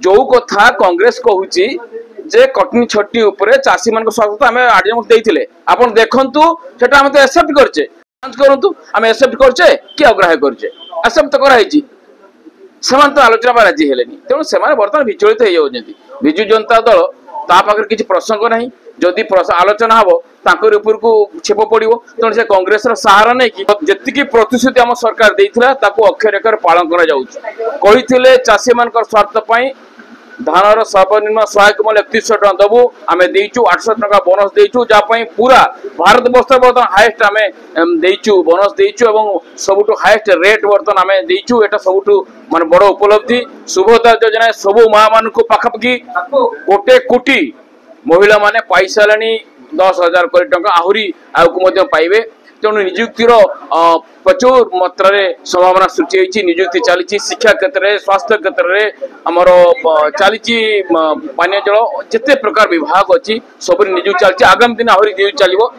जो कथा कांग्रेस कहूची जे कटनी छटी उपरे चासी मान स्वागत आम आडजमेंट देइथिले आपण देखंतु सेटा हम तो एक्सेप्ट करचे जांच करंतु आम एक्सेप्ट करचे कि अग्राह्य करचे एक्सेप्ट कराइछि सेमान तो आलोचना बा राजी हेलेनी तेणु सेमान वर्तमान विचलित हो जाउछन्ति बिजु जनता दल ता पाखर किछि प्रसंग नाही जदि आलोचना हबो तांकर ऊपर को छेप पड़ो तेणु से कांग्रेस सहारा नहीं कि जी प्रतिश्रुति आम सरकार देइथिला ताको अक्षर अक्षर पालन करा जाउछ कहिथिले चासी मान स्वार्थ पई धानर सर्वनिम्न सहायक मूल्य 3100 टका दबू आम देचु 800 टका बोनस देचु जहाँ पूरा भारत वर्ष बर्तमान हाएस्ट आम देचु बोनस देचु एवं सबुठु हाएस्ट रेट बर्तमान आम देचु एटा सबुठु माने बड़ उपलब्धि शुभोदय योजना सबु माँ मान को पाखापाखि 1 कोटी महिला माने पाई साराणी 10,000 कोटी टका आहुरी आगु पाइबे तेणु निजुक्तिर प्रचुर मात्रा संभावना सृष्टि होती निजुक्ति चली शिक्षा क्षेत्र में स्वास्थ्य क्षेत्र में आमर चली पानीय जल जिते प्रकार विभाग अच्छी सब निजुक्ति चलती आगामी दिन आहरी निजुक्ति चलो।